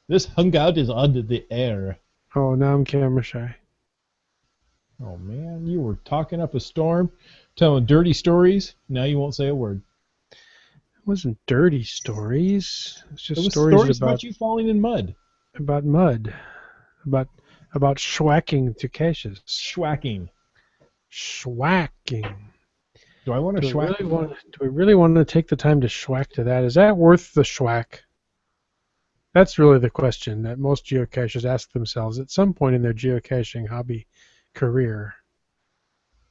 This hangout is under the air. Oh, now I'm camera shy. Oh man, you were talking up a storm, telling dirty stories. Now you won't say a word. It wasn't dirty stories. It's It just was stories stories about you falling in mud. about mud, about about schwacking to caches. Schwacking. Schwacking. Do I want to schwack? Do we really want to take the time to schwack to that? Is that worth the schwack? That's really the question that most geocachers ask themselves at some point in their geocaching hobby career.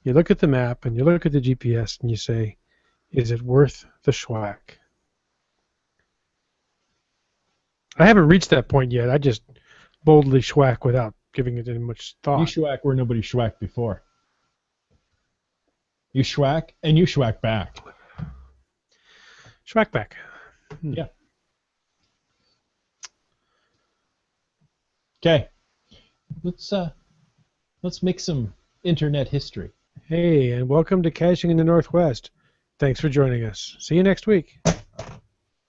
You look at the map and you look at the GPS and you say, is it worth the schwack? I haven't reached that point yet. I just boldly schwack without giving it any much You thought. schwack where nobody schwacked before. You schwack and you schwack back. Schwack back. Yeah. Okay. Let's make some internet history. Hey, and welcome to Caching in the Northwest. Thanks for joining us. See you next week.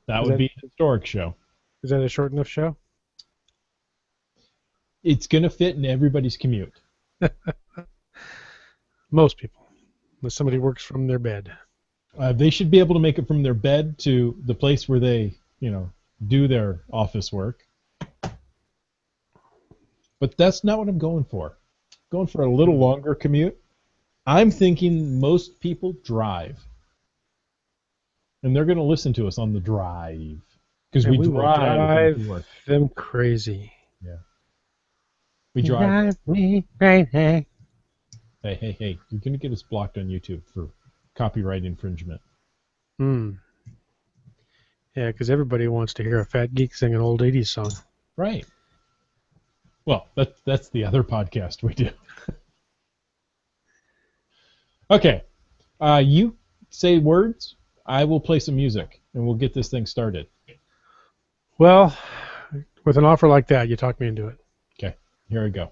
That would be a historic show. Is that a short enough show? It's gonna fit in everybody's commute. Most people, unless somebody works from their bed. They should be able to make it from their bed to the place where they, do their office work. But that's not what I'm going for. I'm going for a little longer commute. I'm thinking most people drive. And they're going to listen to us on the drive. Because we drive them crazy. Yeah. We drive me crazy. Hey. You're going to get us blocked on YouTube for copyright infringement. Yeah, because everybody wants to hear a fat geek sing an old 80s song. Right. Well, that's the other podcast we do. Okay. You say words, I will play some music, and we'll get this thing started. Well, with an offer like that, you talk me into it. Okay. Here we go.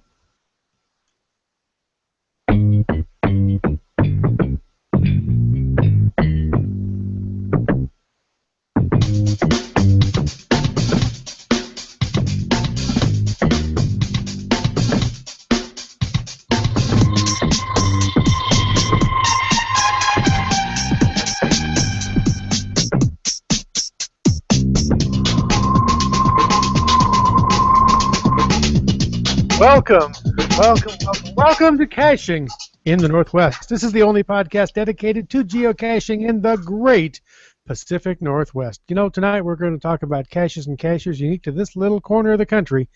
Welcome to Caching in the Northwest. This is the only podcast dedicated to geocaching in the great Pacific Northwest. Tonight we're going to talk about caches and cachers unique to this little corner of the country.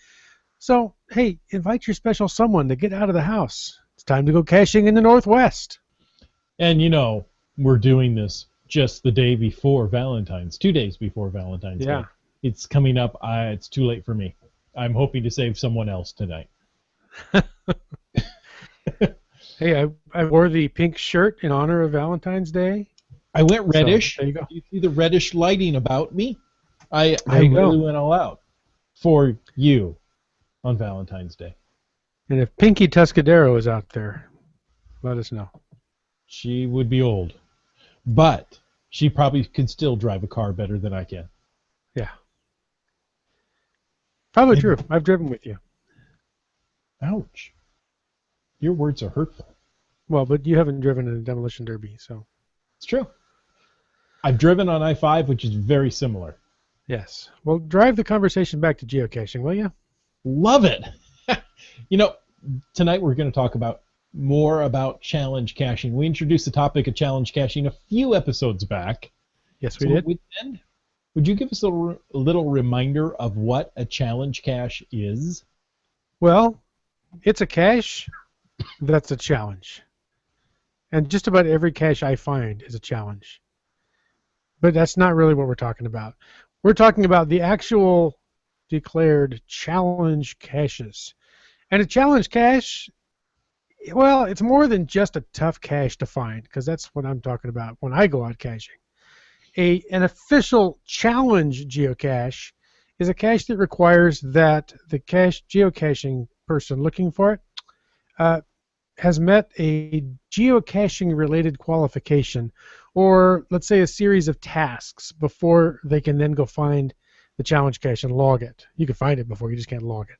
So, hey, invite your special someone to get out of the house. It's time to go caching in the Northwest. And we're doing this just the day before Valentine's, 2 days before Valentine's Day. It's coming up. It's too late for me. I'm hoping to save someone else tonight. Hey, I wore the pink shirt in honor of Valentine's Day. I went reddish. So, there you go. You see the reddish lighting about me? I really went all out for you on Valentine's Day. And if Pinky Tuscadero is out there, let us know. She would be old, but she probably can still drive a car better than I can. Yeah. Probably true. I've driven with you. Ouch. Your words are hurtful. Well, but you haven't driven in a demolition derby, so. It's true. I've driven on I-5, which is very similar. Yes. Well, drive the conversation back to geocaching, will you? Love it. Tonight we're going to talk more about challenge caching. We introduced the topic of challenge caching a few episodes back. Yes, we did. Would you give us a little reminder of what a challenge cache is? Well, it's a cache that's a challenge. And just about every cache I find is a challenge. But that's not really what we're talking about. We're talking about the actual declared challenge caches. And a challenge cache, well, it's more than just a tough cache to find, because that's what I'm talking about when I go out caching. An official challenge geocache is a cache that requires that the geocaching person looking for it has met a geocaching-related qualification, or let's say a series of tasks before they can then go find the challenge cache and log it. You can find it before, you just can't log it.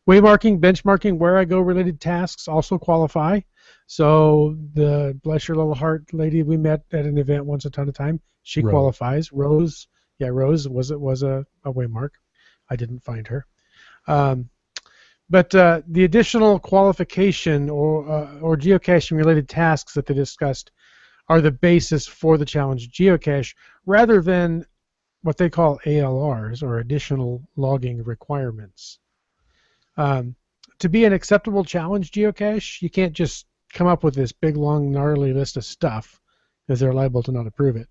Waymarking, benchmarking, where I go related tasks also qualify. So the bless your little heart lady we met at an event once upon a time, she Rose. qualifies. Rose was a waymark. I didn't find her. But the additional qualification or geocaching related tasks that they discussed are the basis for the challenge geocache, rather than what they call ALRs, or additional logging requirements. To be an acceptable challenge geocache, you can't just come up with this big, long, gnarly list of stuff, because they're liable to not approve it.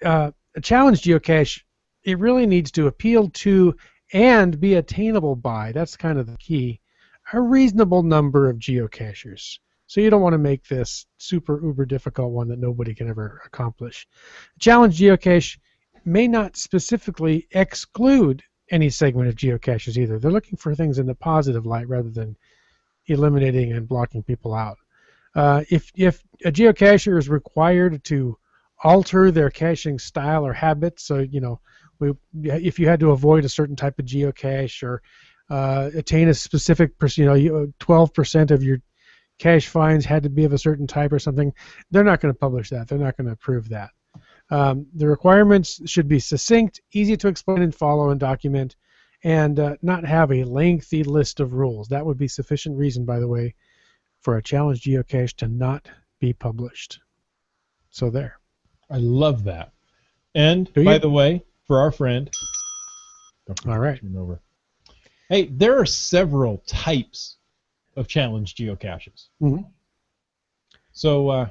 A challenge geocache, it really needs to appeal to and be attainable by, that's kind of the key, a reasonable number of geocachers. So you don't want to make this super uber difficult one that nobody can ever accomplish. Challenge geocache may not specifically exclude any segment of geocaches either. They're looking for things in the positive light rather than eliminating and blocking people out. If a geocacher is required to alter their caching style or habits, so if you had to avoid a certain type of geocache or attain a specific 12% of your cache finds had to be of a certain type or something, they're not going to publish that. They're not going to approve that. The requirements should be succinct, easy to explain and follow and document, and not have a lengthy list of rules. That would be sufficient reason, by the way, for a challenge geocache to not be published. So there. I love that. And by the way, for our friend, all right. Over. Hey, there are several types of challenge geocaches. Mm-hmm. So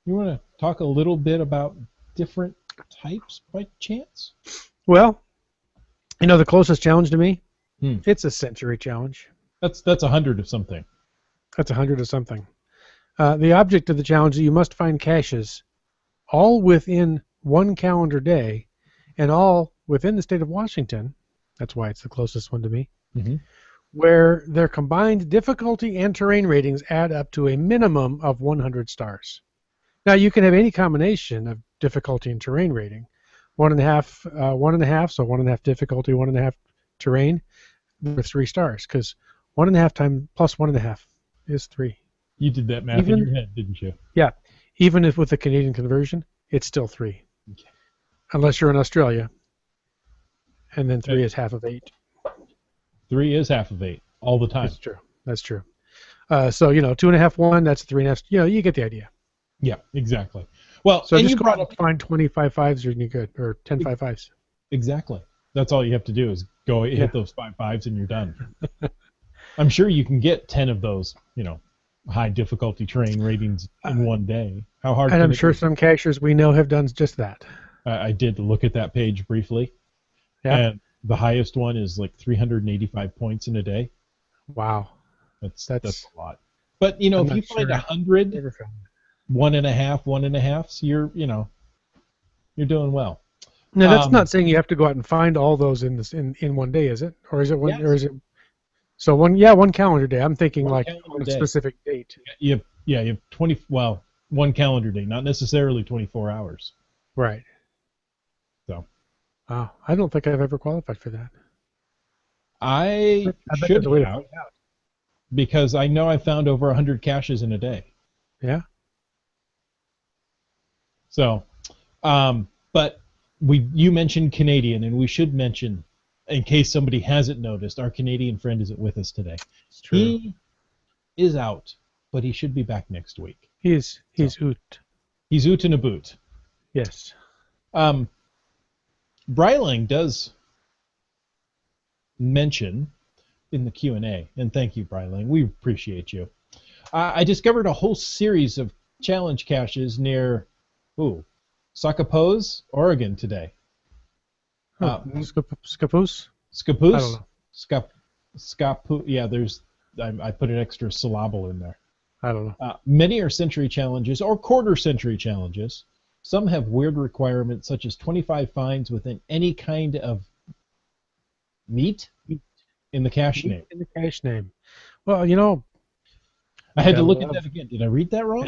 you want to talk a little bit about different types by chance? Well, the closest challenge to me, it's a century challenge. That's 100 of something. That's 100 of something. The object of the challenge is that you must find caches all within one calendar day and all within the state of Washington. That's why it's the closest one to me. Mm-hmm. Where their combined difficulty and terrain ratings add up to a minimum of 100 stars. Now, you can have any combination of difficulty and terrain rating. 1.5, 1.5, so 1.5 difficulty, 1.5 terrain, with 3 stars, because 1.5 times plus 1.5 is 3. You did that math in your head, didn't you? Yeah. Even if with the Canadian conversion, it's still 3. Okay. Unless you're in Australia. And then 3 is half of 8. 3 is half of 8 all the time. That's true. So 2.5, 1. That's 3.5. You get the idea. Yeah, exactly. Well, so just go out and find 25 5s, and you're good, or 10 5 5s. Exactly. That's all you have to do is go hit those 5 5s, and you're done. I'm sure you can get 10 of those, high difficulty terrain ratings in one day. How hard? And I'm sure some cachers we know have done just that. I did look at that page briefly. Yeah. And the highest one is like 385 points in a day. Wow. That's a lot. But if you find 100, 1.5, you're doing well. No, that's not saying you have to go out and find all those in one day, is it? Or is it one? Yes. Or is it? So one calendar day. I'm thinking like on a specific date. You have 20. Well, one calendar day, not necessarily 24 hours. Right. So. Wow, I don't think I've ever qualified for that. I should have, because I know I found over 100 caches in a day. Yeah. So, but you mentioned Canadian, and we should mention, in case somebody hasn't noticed, our Canadian friend isn't with us today. It's true. He is out, but he should be back next week. He's out. He's out and a boot. Yes. Breiling does mention in the Q&A, and thank you, Breiling. We appreciate you. I discovered a whole series of challenge caches near Scappoose, Oregon today. Scappoose? Scappoose? I don't know. Scappoose. Yeah, I put an extra syllable in there. I don't know. Many are century challenges or quarter century challenges. Some have weird requirements such as 25 finds within any kind of meat in the cache name. In the cache name. Well, I had to look at that again. Did I read that wrong?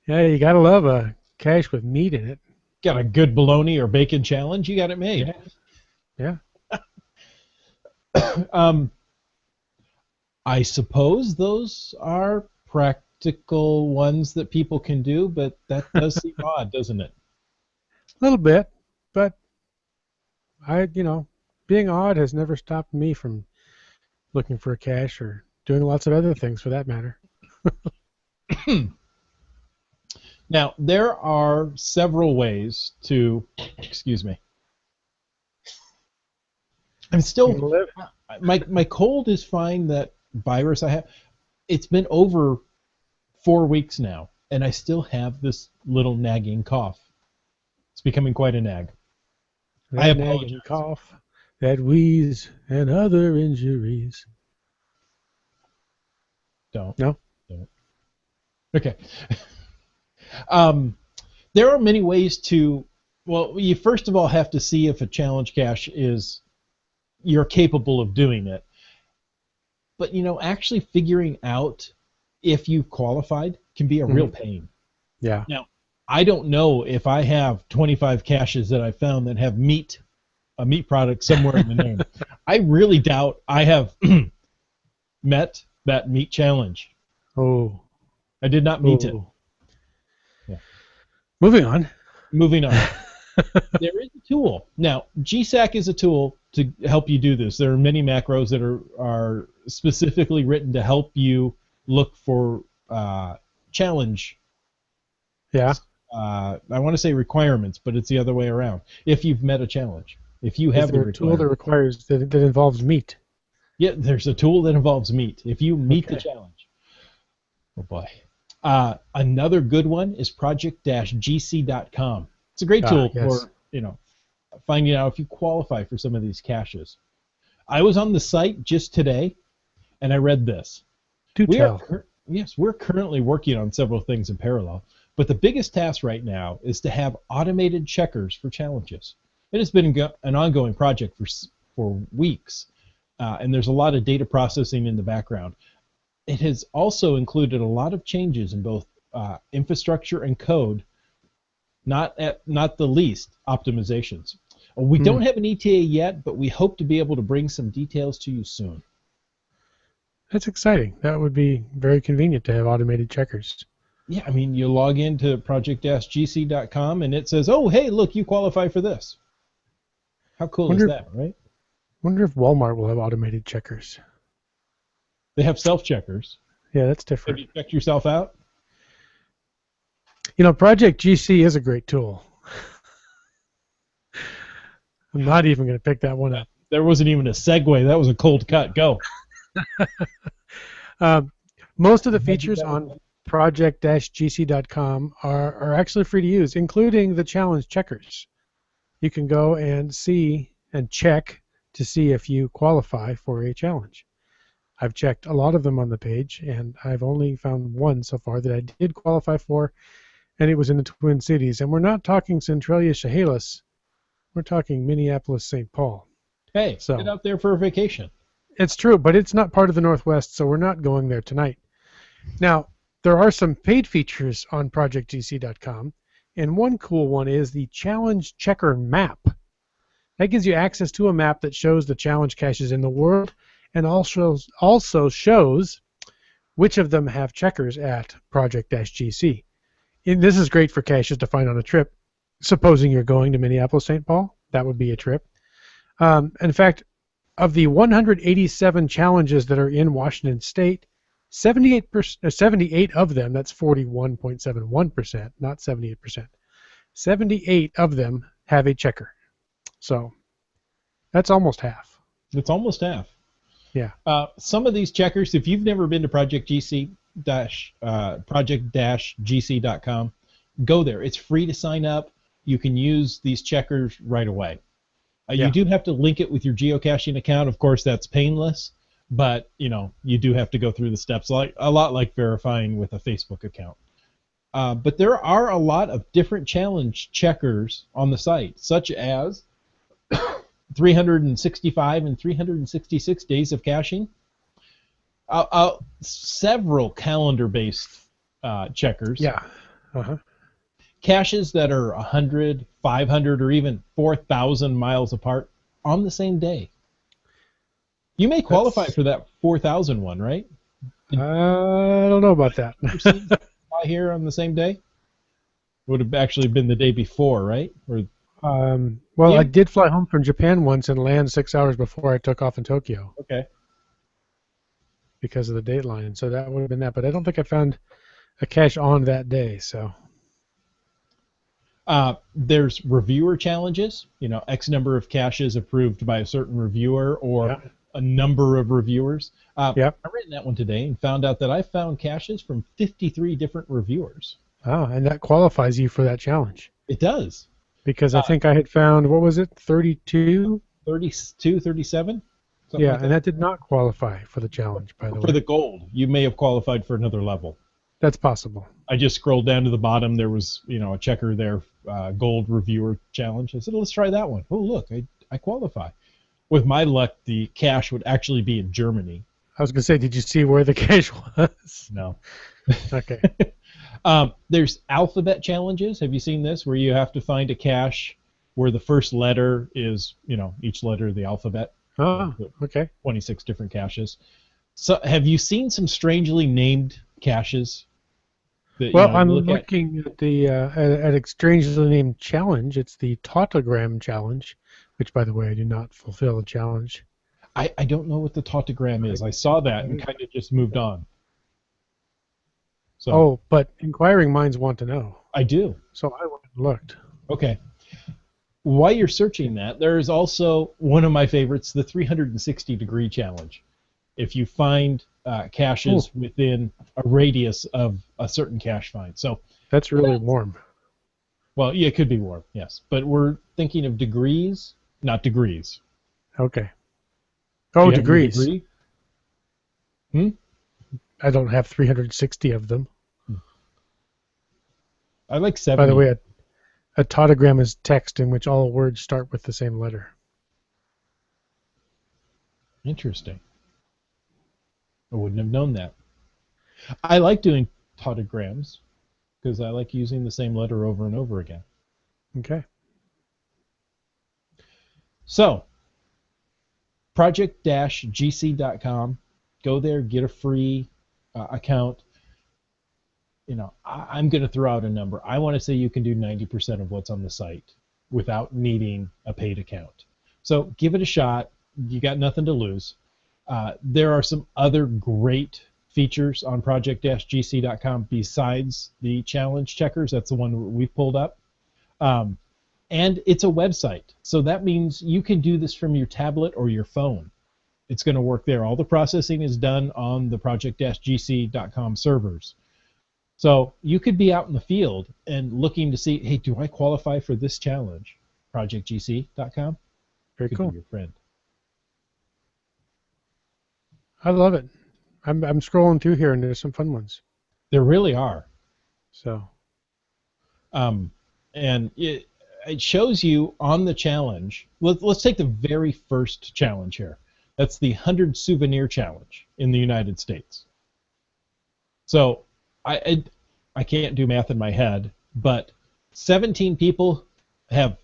Yeah, you gotta love a cache with meat in it. Got a good bologna or bacon challenge, you got it made. Yeah. I suppose those are practical ones that people can do, but that does seem odd, doesn't it? A little bit, but being odd has never stopped me from looking for a cache or doing lots of other things for that matter. Now, there are several ways to, excuse me. I'm still, Live. my cold is fine. That virus I have, it's been over 4 weeks now, and I still have this little nagging cough. It's becoming quite a nag. I That apologize. nagging cough, that wheeze, and other injuries. Don't. No? Okay. There are many ways to, well, you first of all have to see if a challenge cache is, you're capable of doing it. But, actually figuring out if you've qualified can be a real pain. Yeah. Now, I don't know if I have 25 caches that I found that have a meat product somewhere in the name. I really doubt I have met that meat challenge. Oh. I did not meet it. Yeah. Moving on. There is a tool. Now, GSAC is a tool to help you do this. There are many macros that are specifically written to help you look for challenge. Yeah. I want to say requirements, but it's the other way around. If you've met a challenge, if you have Is there a tool that requires that involves meat? Yeah, there's a tool that involves meat. If you meet the challenge. Oh boy. Another good one is project-gc.com. It's a great tool for, finding out if you qualify for some of these caches. I was on the site just today, and I read this. We're currently working on several things in parallel, but the biggest task right now is to have automated checkers for challenges. It has been an ongoing project for weeks, and there's a lot of data processing in the background. It has also included a lot of changes in both infrastructure and code, not the least optimizations. We don't have an ETA yet, but we hope to be able to bring some details to you soon. That's exciting. That would be very convenient to have automated checkers. Yeah, I mean, you log into project-gc.com and it says, oh, hey, look, you qualify for this. How cool is that, right? Wonder if Walmart will have automated checkers. They have self-checkers. Yeah, that's different. Have you checked yourself out? Project GC is a great tool. I'm not even going to pick that one up. There wasn't even a segue. That was a cold cut. Go. Most of the features on project-gc.com are actually free to use, including the challenge checkers. You can go and see and check to see if you qualify for a challenge. I've checked a lot of them on the page, and I've only found one so far that I did qualify for, and it was in the Twin Cities. And we're not talking Centralia, Chehalis. We're talking Minneapolis, St. Paul. Hey, get out there for a vacation. It's true, but it's not part of the Northwest, so we're not going there tonight. Now, there are some paid features on projectgc.com, and one cool one is the challenge checker map. That gives you access to a map that shows the challenge caches in the world and also shows which of them have checkers at project-gc. And this is great for caches to find on a trip. Supposing you're going to Minneapolis, St. Paul, that would be a trip. In fact, of the 187 challenges that are in Washington State, 78 of them, that's 41.71%, not 78%, 78 of them have a checker. So that's almost half. It's almost half. Yeah. Some of these checkers, if you've never been to project-gc.com, go there. It's free to sign up. You can use these checkers right away. You do have to link it with your geocaching account. Of course, that's painless, but you do have to go through the steps, a lot like verifying with a Facebook account. But there are a lot of different challenge checkers on the site, such as 365 and 366 days of caching. Several calendar-based checkers. Yeah. Uh-huh. caches that are 100, 500, or even 4,000 miles apart on the same day. You may qualify for that 4,000 one, right? I don't know about that. Fly here on the same day? Would have actually been the day before, right? Or Well, I did fly home from Japan once and land 6 hours before I took off in Tokyo. Okay. Because of the dateline, so that would have been that. But I don't think I found a cache on that day. So there's reviewer challenges. X number of caches approved by a certain reviewer or a number of reviewers. I ran that one today and found out that I found caches from 53 different reviewers. Oh, and that qualifies you for that challenge. It does. Because I think I had found, what was it, 32? 32, 37? Yeah, like and that did not qualify for the challenge, by the way. For the gold. You may have qualified for another level. That's possible. I just scrolled down to the bottom. There was, a checker there, gold reviewer challenge. I said, let's try that one. Oh, look, I qualify. With my luck, the cache would actually be in Germany. I was going to say, did you see where the cache was? No. Okay. There's alphabet challenges. Have you seen this, where you have to find a cache where the first letter is, each letter of the alphabet? Oh, okay. 26 different caches. So have you seen some strangely named caches? Well, I'm looking at the at a strangely named challenge. It's the Tautogram challenge, which, by the way, I do not fulfill the challenge. I don't know what the Tautogram is. I saw that and kind of just moved on. So, but inquiring minds want to know. I do. So I went and looked. Okay. While you're searching that, there's also one of my favorites, the 360-degree challenge. If you find caches within a radius of a certain cache find. So that's really warm. Well, yeah, it could be warm, yes. But we're thinking of degrees, not degrees. Okay. Oh, degrees. I don't have 360 of them. I like 70. By the way, a tautogram is text in which all words start with the same letter. Interesting. I wouldn't have known that. I like doing tautograms because I like using the same letter over and over again. Okay. So, project-gc.com. Go there, get a free account. I'm going to throw out a number. I want to say you can do 90% of what's on the site without needing a paid account. So give it a shot. You got nothing to lose. There are some other great features on project-gc.com besides the challenge checkers. That's the one we've pulled up. And it's a website. So that means you can do this from your tablet or your phone. It's going to work there. All the processing is done on the project-gc.com servers. So you could be out in the field and looking to see, hey, do I qualify for this challenge? project-gc.com. Very cool. Be your friend. I love it. I'm scrolling through here, and there's some fun ones. There really are. So, and it shows you on the challenge. Let's take the very first challenge here. That's the 100 souvenir challenge in the United States. So I can't do math in my head, but 17 people have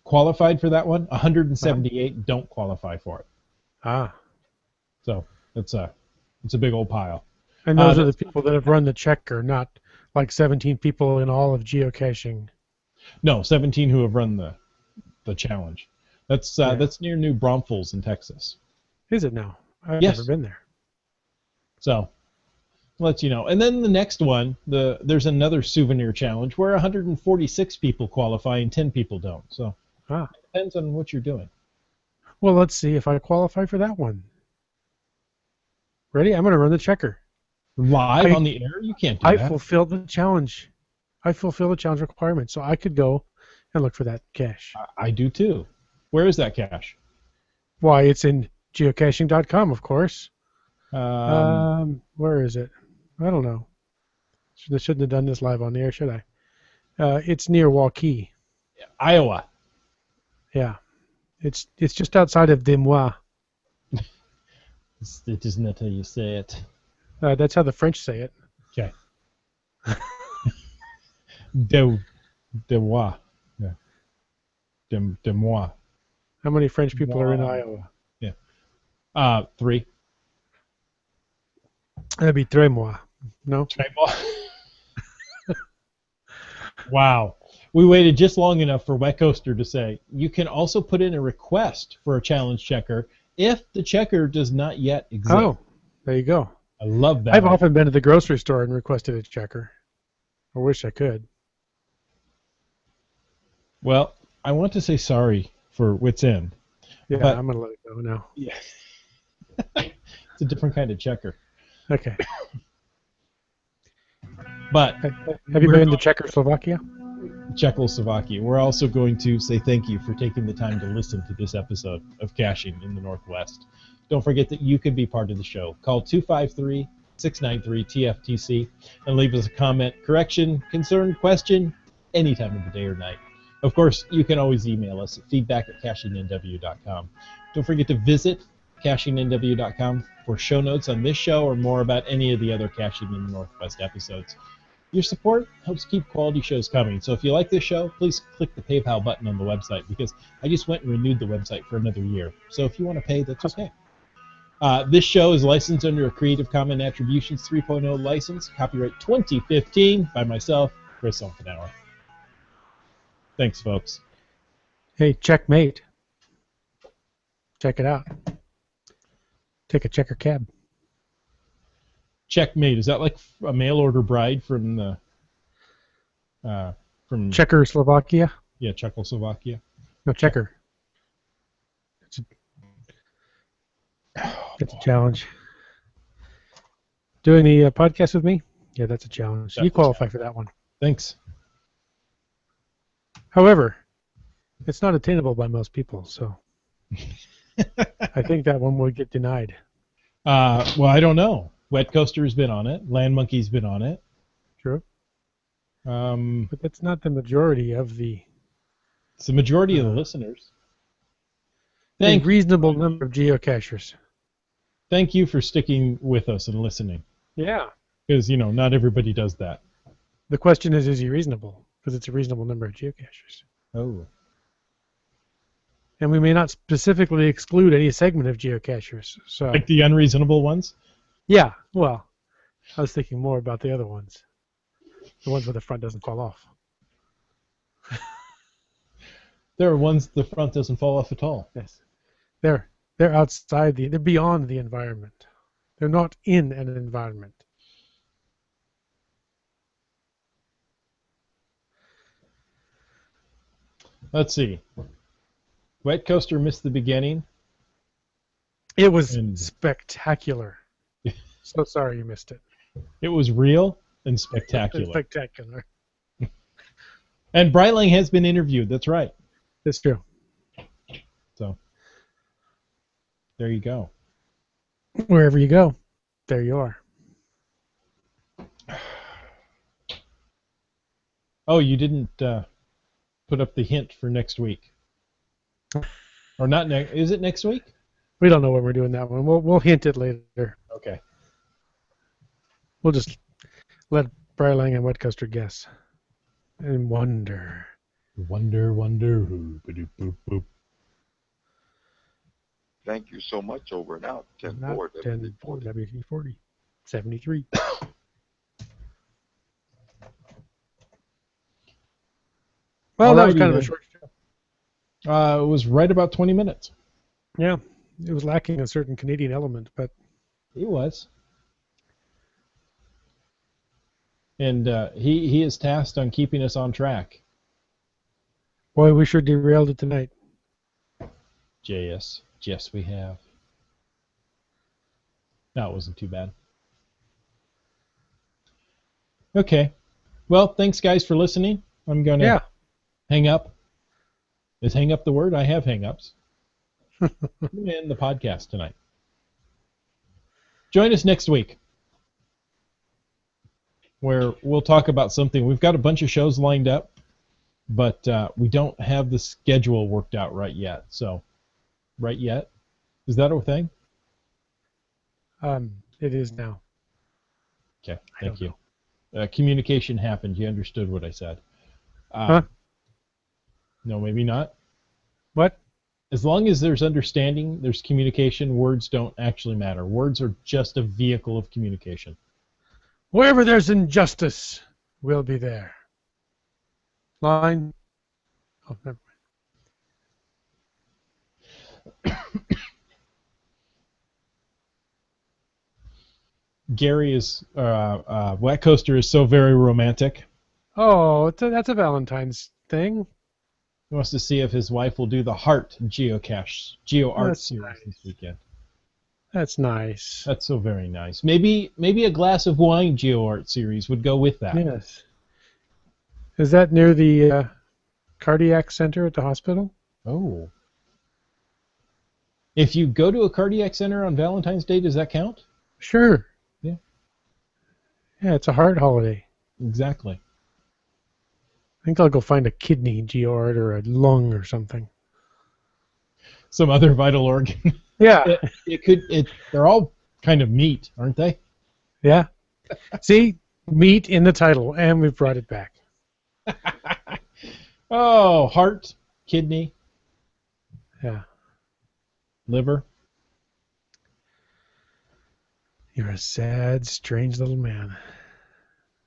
qualified for that one. 178 don't qualify for it. So it's a big old pile. And those are the people that have run the checker, not like 17 people in all of geocaching. No, 17 who have run the challenge. That's near New Braunfels in Texas. Is it now? I've Yes. never been there. So let you know. And then the next one, there's another souvenir challenge where 146 people qualify and 10 people don't. So it depends on what you're doing. Well, let's see if I qualify for that one. Ready? I'm going to run the checker. Live on the air? You can't do that. I fulfilled the challenge. I fulfilled the challenge requirement, so I could go and look for that cache. I do too. Where is that cache? Why, it's in geocaching.com, of course. Where is it? I don't know. Shouldn't have done this live on the air, should I? It's near Waukee, Iowa. Yeah, it's just outside of Des Moines. It isn't that how you say it. That's how the French say it. Okay. de moi. Yeah. De moi. How many French people are in Moi. Iowa? Yeah. 3. That'd be tres mois. No? Très moi. Wow. We waited just long enough for Wet Coaster to say, you can also put in a request for a challenge checker if the checker does not yet exist. Oh, there you go. I love that. I've often been to the grocery store and requested a checker. I wish I could. Well, I want to say sorry for Wits End. Yeah, But- I'm going to let it go now. Yeah. It's a different kind of checker. Okay. But Have you we're been to Czechoslovakia? Czechoslovakia. We're also going to say thank you for taking the time to listen to this episode of Caching in the Northwest. Don't forget that you can be part of the show. Call 253-693-TFTC and leave us a comment, correction, concern, question, any time of the day or night. Of course, you can always email us at feedback@cachingnw.com. Don't forget to visit cachingnw.com for show notes on this show or more about any of the other Caching in the Northwest episodes. Your support helps keep quality shows coming. So if you like this show, please click the PayPal button on the website because I just went and renewed the website for another year. So if you want to pay, that's okay. This show is licensed under a Creative Commons Attributions 3.0 license, copyright 2015 by myself, Chris Altenauer. Thanks, folks. Hey, checkmate. Check it out. Take a checker cab. Checkmate. Is that like a mail order bride from the from Czechoslovakia? Czechoslovakia? No, checker. It's a challenge. Doing the podcast with me? Yeah, that's a challenge. That's You a qualify for that one. Thanks. However, it's not attainable by most people, so I think that one would get denied. Well, I don't know. Wet Coaster's been on it. Land Monkey's been on it. True. It's But that's not the majority of the the majority of the listeners. a reasonable number of geocachers. Thank you for sticking with us and listening. Yeah. Because, not everybody does that. The question is he reasonable? Because it's a reasonable number of geocachers. Oh. And we may not specifically exclude any segment of geocachers. So Like the unreasonable ones? yeah, well, I was thinking more about the other ones. The ones where the front doesn't fall off. There are ones the front doesn't fall off at all. Yes. They're outside they're beyond the environment. They're not in an environment. Let's see. Wet Coaster missed the beginning. It was And- spectacular. So sorry you missed it. It was real and spectacular. Spectacular. And Breitling has been interviewed. That's right. It's true. So there you go. Wherever you go, there you are. Oh, you didn't put up the hint for next week. Or not next. Is it next week? We don't know when we're doing that one. We'll hint it later. Okay. We'll just let Brylang and Wet Coaster guess and wonder. Wonder, who. Ba-doop, boop, boop. Thank you so much. Over and out. 10-4, 10 WD-40. WD-40. 73. Well, that was Alrighty kind of a then. short show. It was right about 20 minutes. Yeah, it was lacking a certain Canadian element, but It was. And he is tasked on keeping us on track. boy, we sure derailed it tonight. JS. Yes, we have. No, it wasn't too bad. Okay. Well, thanks, guys, for listening. I'm going to Yeah. hang up. Is hang up the word? I have hang-ups. I'm going to end the podcast tonight. Join us next week, where we'll talk about something. We've got a bunch of shows lined up, but we don't have the schedule worked out right yet. So, right yet? Is that a thing? It is now. Okay, I thank don't you. know. Communication happened. You understood what I said. Huh? No, maybe not. What? As long as there's understanding, there's communication, words don't actually matter. Words are just a vehicle of communication. Wherever there's injustice, we'll be there. Line. Oh, never Gary is Wet Coaster is so very romantic. Oh, that's a Valentine's thing. He wants to see if his wife will do the Heart Geo Art That's series nice. this weekend. That's nice. That's so very nice. Maybe a glass of wine Geo Art series would go with that. Yes. Is that near the cardiac center at the hospital? Oh. If you go to a cardiac center on Valentine's Day, does that count? Sure. Yeah. Yeah, it's a heart holiday. Exactly. I think I'll go find a kidney geoart or a lung or something. Some other vital organ. Yeah. They're all kind of meat, aren't they? Yeah. See, meat in the title, and we've brought it back. Oh, heart, kidney, Yeah. liver. You're a sad, strange little man.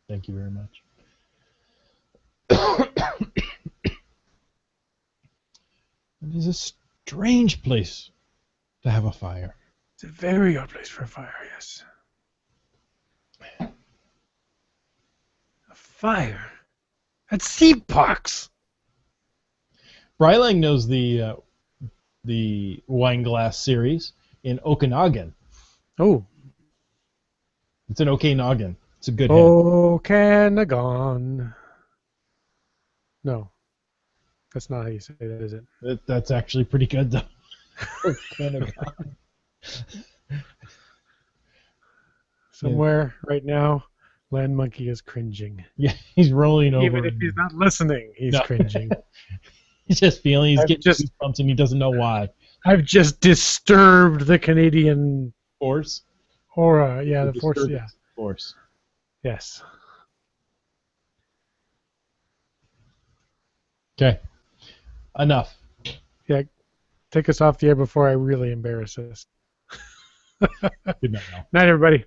Thank you very much. It is a strange place to have a fire. It's a very odd place for a fire, yes. A fire? That's seed pox! Brylang knows the wine glass series in Okanagan. Oh. It's an Okanagan. It's a good head. Okanagan. No. That's not how you say that, is it? That's actually pretty good, though. Okanagan. Somewhere right now, Land Monkey is cringing. Yeah, he's rolling over. Even if he's not listening, he's cringing. He's just feeling he's getting goosebumps and he doesn't know why. I've just disturbed the Canadian Force? aura. Yeah, the force. Yeah. Force. Yes. Okay. Enough. Yeah. Take us off the air before I really embarrass us. Good night, Al. Night, everybody.